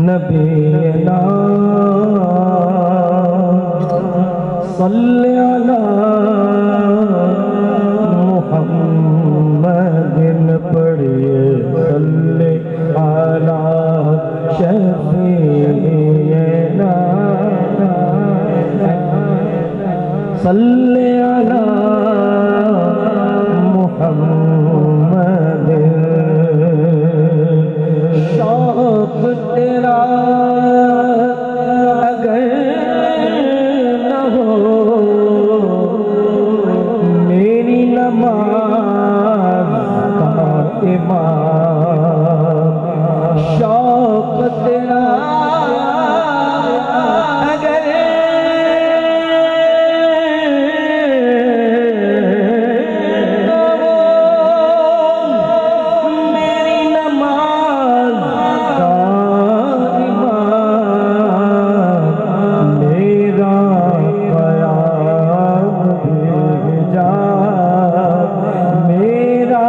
नबीना सल्ले अला मुहम्मदिन पढ़िए सल्ले अला शफीना सल्ले अला मुहम्मदिन। शौक तेरा अगर न हो मेरी नमाज का इमाम। शौक तेरा अगर न हो मेरी नमाज का इमाम। मेरा क़याम भेजा मेरा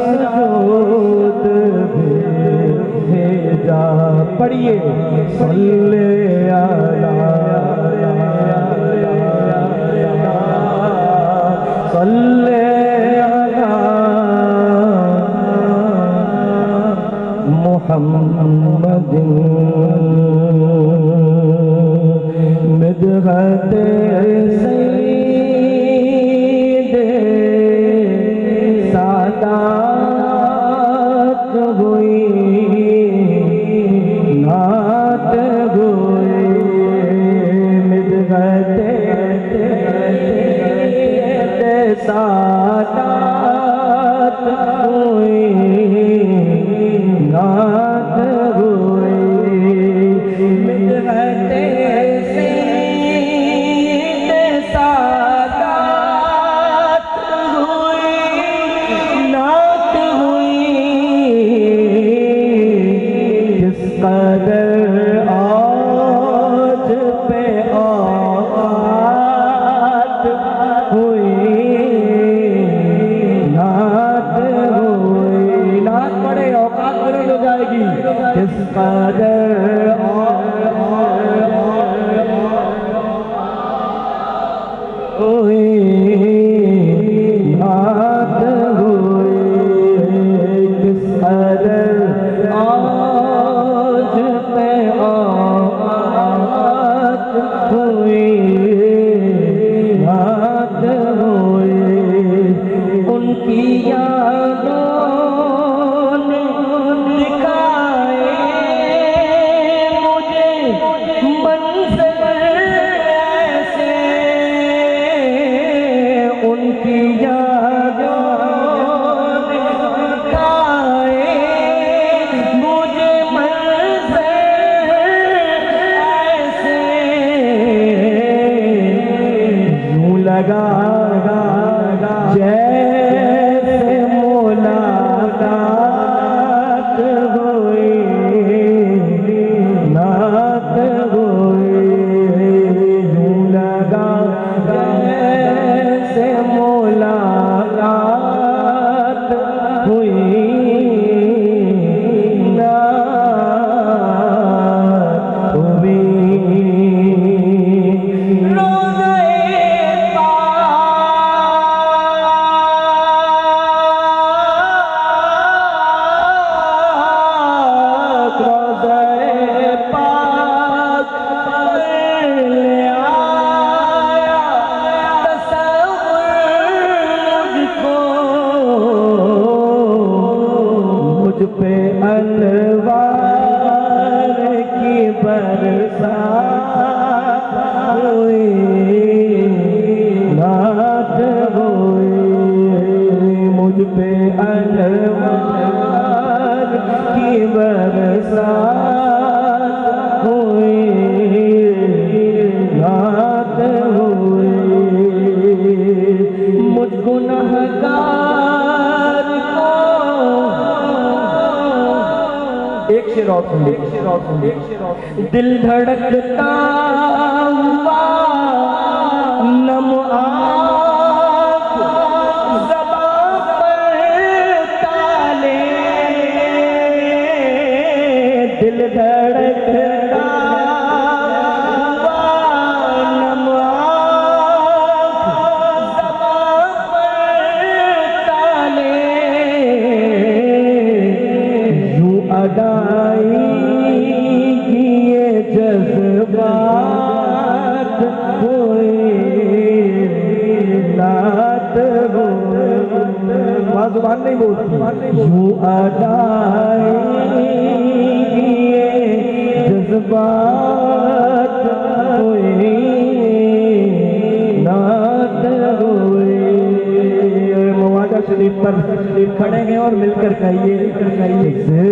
सुजूद भेजा। पढ़िए सल्ले अला सल्ले अला मुहम्मदिन। मिदहत सईदे सादात हुई नात हुई। मिदहत सादात हुई नात हुई। मिदहत सईदे सादात हुई नात हुई। किस कदर आज पे औकात हुई नात हुई। नात पड़े औकात पूरी हो जाएगी। किस कदर हुई नात हुई। किस कदर आज पे औकात हुई नात हुई। उनकी यादों ने दिखाए मुझे मंज़िल ऐसे। उनकी यादों ने दिखाए मुझे मंज़िल ऐसे। यूं लगा जैसे मुलाकात हुई नात हुई। यूं लगा जैसे मुलाकात हुई नात हुई। मुझ पे अनवार की बरसात हुई नात हुई। मुझ पे अनवार की बरसात हुई नात हुई। मुझ गुनहगार को एक शेर और सुन, एक शेर और सुन। दिल धड़कता हुआ नम आँख ज़बां पर ताले। दिल धड़कता अदाई की ये जज्बात हुए नात हो जुबान नहीं बोलती यूं अदाई की ये जज्बात हुए नात हुए। मवादा शरीफ पर खड़े हैं और मिलकर कहिए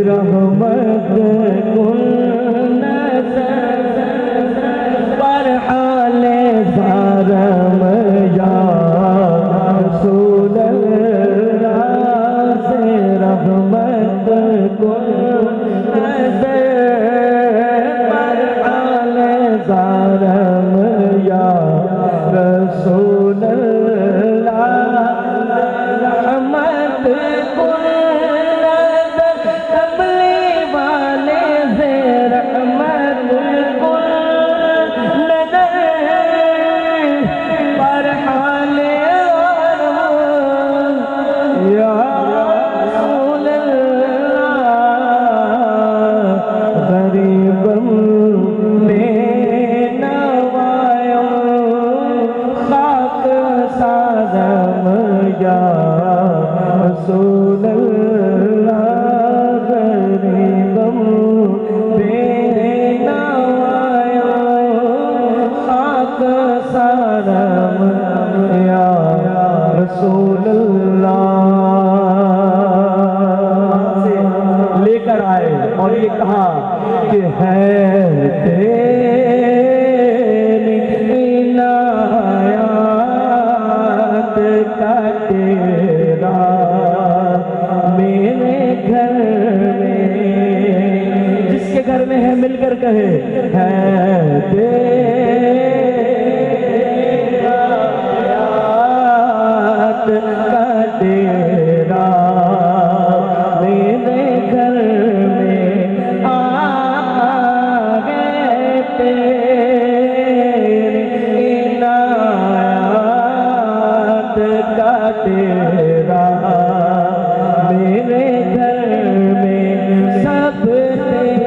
रहमत कुल पर हाले सारम या रसूल अल्लाह से रहमत कुल पर हाले सारम या रसूल लेकर आए और ये कहा कि है तेरी इनायत का तेरा मेरे घर में, जिसके घर में है मिलकर कहे है तेरा मेरे घर में आ गए तेरी इनायत का तेरा मेरे घर में सब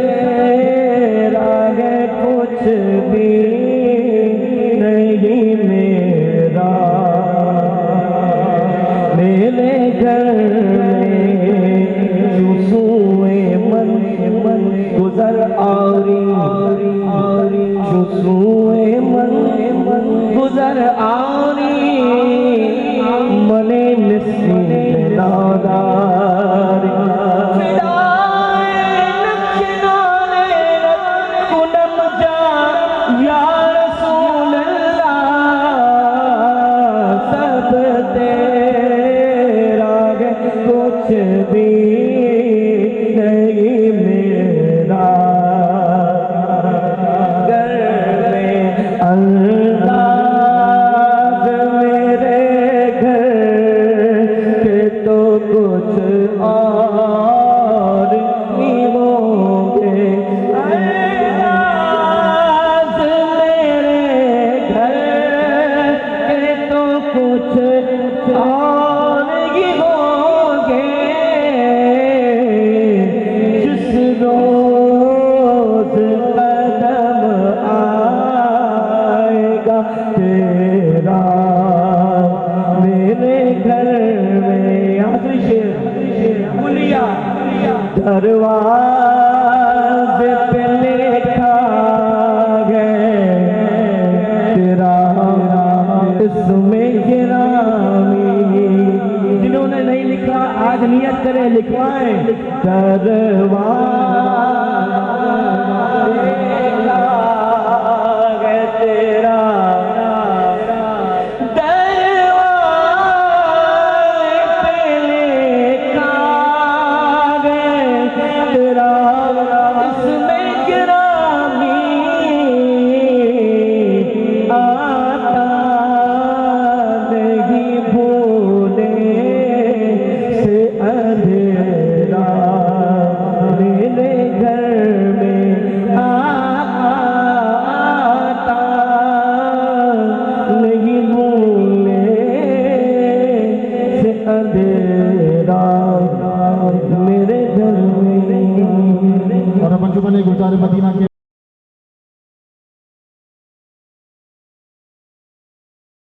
तेरा है कुछ भी नहीं मेरा मेरे घर में चुसूए मन गुजर आरी चुसूए मन गुजर आरी मने निस्सी नादारी कुछ भी नहीं मेरा घर में अंदाज मेरे घर के तो कुछ और ही होंगे अंदाज मेरे घर के तो कुछ और ही होंगे रोज कदम आएगा तेरा मेरे घर में। आखिरी शेर बोलिया दरवाजे पे लिखा है तेरा इसमें गिरामी, जिन्होंने नहीं लिखा आज नियत करें लिखवाएं अंधेरा मेरे घर में सरकार मदीना के